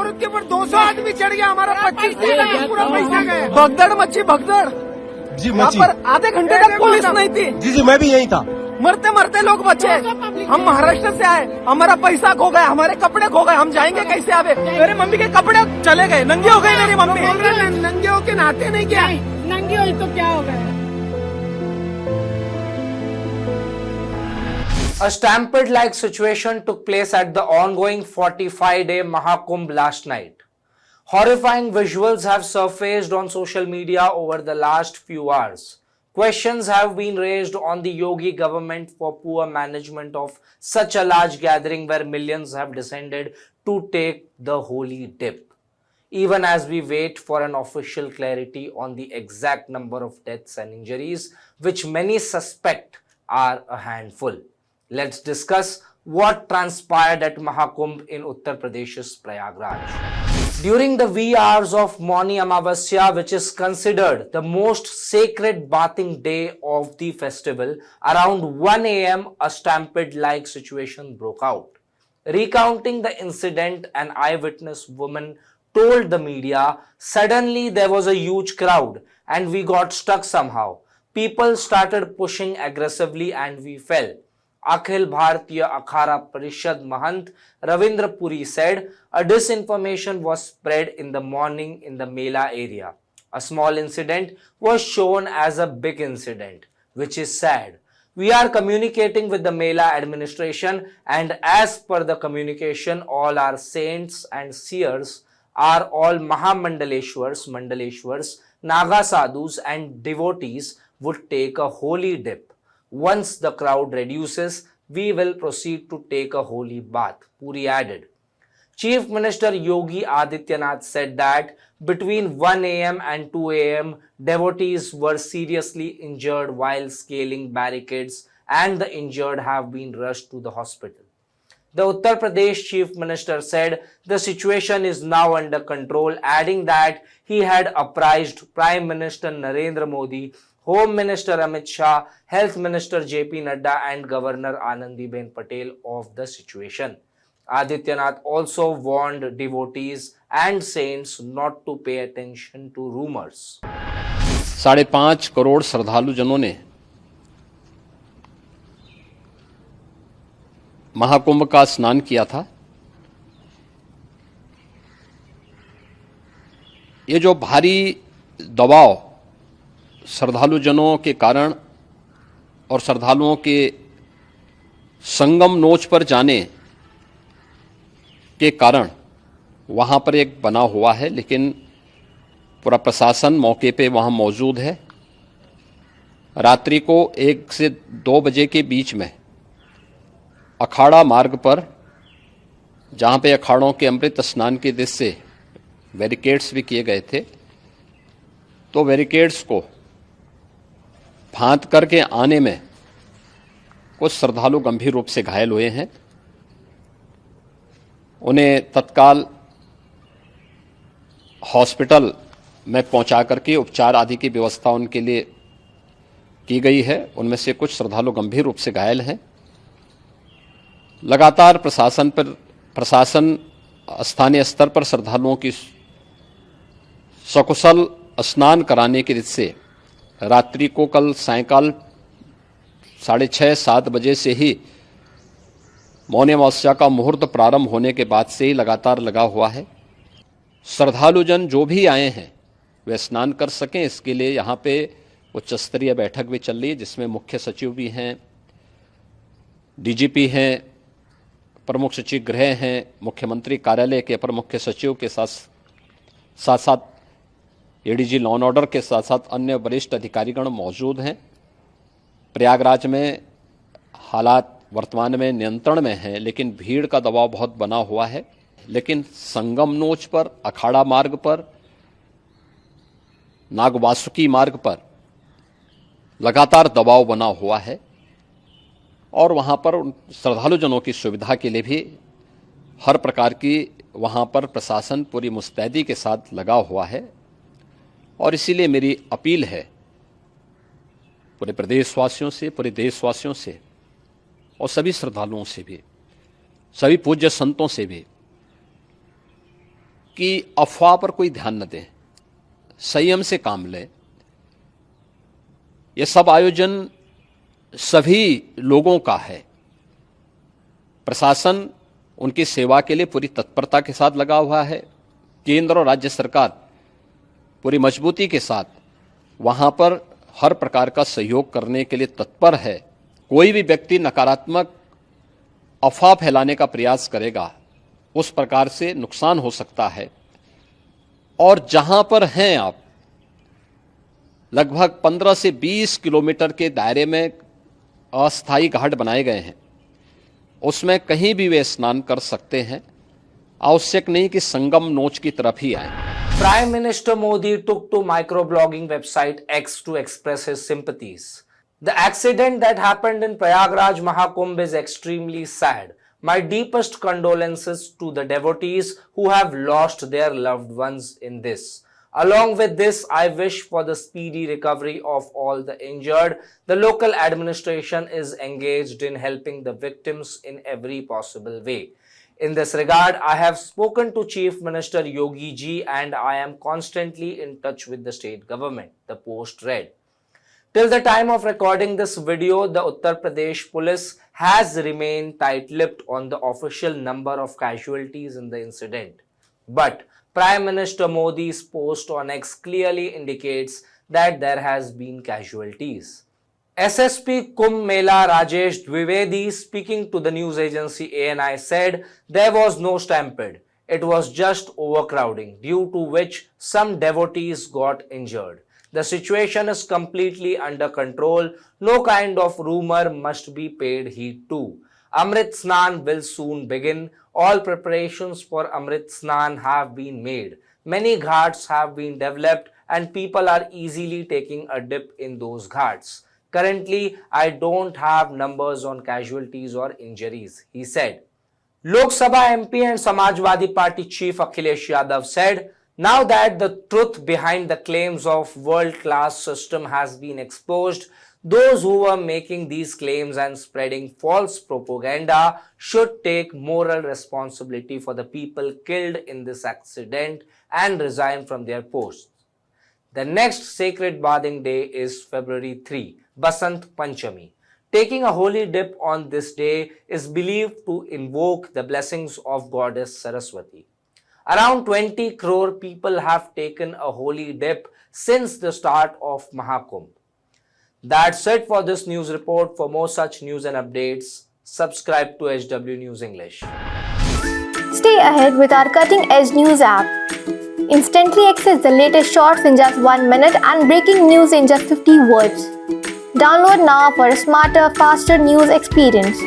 और उसके ऊपर 200 आदमी चढ़ गया, हमारा 25 पूरा पैसा गया। भगदड़ मच्छी भगदड़ जी यहाँ पर आधे घंटे तक पुलिस नहीं थी। जी मैं भी यही था। मरते मरते लोग बचे। हम महाराष्ट्र से आए, हमारा पैसा खो गया, हमारे कपड़े खो गए, हम जाएंगे कैसे आगे? मेरे मम्मी के कपड़े चले गए, नंगी हो गई मेरी मम्मी। नंगे होके नहाते नहीं क्या? नंगी हुई तो क्या हो गया? A stampede-like situation took place at the ongoing 45-day Mahakumbh last night. Horrifying visuals have surfaced on social media over the last few hours. Questions have been raised on the Yogi government for poor management of such a large gathering where millions have descended to take the holy dip. Even as we wait for an official clarity on the exact number of deaths and injuries, which many suspect are a handful. Let's discuss what transpired at Mahakumbh in Uttar Pradesh's Prayagraj. During the wee hours of Mauni Amavasya, which is considered the most sacred bathing day of the festival, around 1 a.m. a stampede-like situation broke out. Recounting the incident, an eyewitness woman told the media, "Suddenly there was a huge crowd and we got stuck somehow. People started pushing aggressively and we fell." Akhil Bharatiya Akhara Parishad Mahant Ravindra Puri said a disinformation was spread in the morning in the Mela area. A small incident was shown as a big incident, which is sad. We are communicating with the Mela administration, and as per the communication, all our saints and seers are all Mandaleshwars, Naga sadhus and devotees would take a holy dip. Once the crowd reduces, we will proceed to take a holy bath, Puri added. Chief Minister Yogi Adityanath said that between 1 a.m. and 2 a.m., devotees were seriously injured while scaling barricades, and the injured have been rushed to the hospital. The Uttar Pradesh Chief Minister said the situation is now under control, adding that he had apprised Prime Minister Narendra Modi, Home Minister Amit Shah, Health Minister JP Nadda and Governor Anandiben Patel of the situation. Adityanath also warned devotees and saints not to pay attention to rumors. 5.5 crore श्रद्धालु जनों ने महाकुंभ का स्नान किया था। ये जो भारी दबाव श्रद्धालु जनों के कारण और श्रद्धालुओं के संगम नोच पर जाने के कारण वहां पर एक बना हुआ है, लेकिन पूरा प्रशासन मौके पे वहां मौजूद है। रात्रि को 1 से 2 बजे के बीच में अखाड़ा मार्ग पर, जहां पे अखाड़ों के अमृत स्नान के दृश्य से बैरिकेड्स भी किए गए थे, तो बैरिकेड्स को फांद करके आने में कुछ श्रद्धालु गंभीर रूप से घायल हुए हैं। उन्हें तत्काल हॉस्पिटल में पहुंचा करके उपचार आदि की व्यवस्था उनके लिए की गई है। उनमें से कुछ श्रद्धालु गंभीर रूप से घायल हैं। लगातार प्रशासन स्थानीय स्तर पर श्रद्धालुओं की सकुशल स्नान कराने के दृष्टि से रात्रि को कल सायंकाल 6:30-7 बजे से ही मौनी अमावस्या का मुहूर्त प्रारंभ होने के बाद से ही लगातार लगा हुआ है। श्रद्धालुजन जो भी आए हैं वे स्नान कर सकें, इसके लिए यहाँ पे उच्च स्तरीय बैठक भी चल रही है, जिसमें मुख्य सचिव भी हैं, डीजीपी हैं, प्रमुख सचिव गृह हैं, मुख्यमंत्री कार्यालय के अपर मुख्य सचिव के साथ साथ एडीजी लॉ एंड ऑर्डर के साथ साथ अन्य वरिष्ठ अधिकारीगण मौजूद हैं। प्रयागराज में हालात वर्तमान में नियंत्रण में हैं, लेकिन भीड़ का दबाव बहुत बना हुआ है। लेकिन संगम नोच पर, अखाड़ा मार्ग पर, नागवासुकी मार्ग पर लगातार दबाव बना हुआ है और वहां पर श्रद्धालुजनों की सुविधा के लिए भी हर प्रकार की वहां पर प्रशासन पूरी मुस्तैदी के साथ लगा हुआ है। और इसीलिए मेरी अपील है पूरे प्रदेशवासियों से, पूरे देशवासियों से और सभी श्रद्धालुओं से भी, सभी पूज्य संतों से भी कि अफवाह पर कोई ध्यान न दें, संयम से काम लें। यह सब आयोजन सभी लोगों का है। प्रशासन उनकी सेवा के लिए पूरी तत्परता के साथ लगा हुआ है। केंद्र और राज्य सरकार पूरी मजबूती के साथ वहां पर हर प्रकार का सहयोग करने के लिए तत्पर है। कोई भी व्यक्ति नकारात्मक अफवाह फैलाने का प्रयास करेगा, उस प्रकार से नुकसान हो सकता है। और जहां पर हैं आप, लगभग 15 से 20 किलोमीटर के दायरे में अस्थायी घाट बनाए गए हैं, उसमें कहीं भी वे स्नान कर सकते हैं। आवश्यक नहीं कि संगम नोच की तरफ ही आए। Prime Minister Modi took to microblogging website X to express his sympathies. The accident that happened in Prayagraj Mahakumbh is extremely sad. My deepest condolences to the devotees who have lost their loved ones in this. Along with this, I wish for the speedy recovery of all the injured. The local administration is engaged in helping the victims in every possible way. In this regard, I have spoken to Chief Minister Yogi Ji and I am constantly in touch with the state government, the post read. Till the time of recording this video, the Uttar Pradesh police has remained tight-lipped on the official number of casualties in the incident. But Prime Minister Modi's post on X clearly indicates that there has been casualties. SSP Kumbh Mela Rajesh Dwivedi, speaking to the news agency ANI, said there was no stampede. It was just overcrowding, due to which some devotees got injured. The situation is completely under control. No kind of rumor must be paid heed to. Amrit Snan will soon begin. All preparations for Amrit Snan have been made. Many ghats have been developed and people are easily taking a dip in those ghats. Currently, I don't have numbers on casualties or injuries, he said. Lok Sabha MP and Samajwadi Party chief Akhilesh Yadav said, now that the truth behind the claims of world-class system has been exposed, those who were making these claims and spreading false propaganda should take moral responsibility for the people killed in this accident and resign from their posts. The next sacred bathing day is February 3, Basant Panchami. Taking a holy dip on this day is believed to invoke the blessings of Goddess Saraswati. Around 20 crore people have taken a holy dip since the start of Mahakumbh. That's it for this news report. For more such news and updates, subscribe to HW News English. Stay ahead with our cutting-edge news app. Instantly access the latest shorts in just 1 minute and breaking news in just 50 words. Download now for a smarter, faster news experience.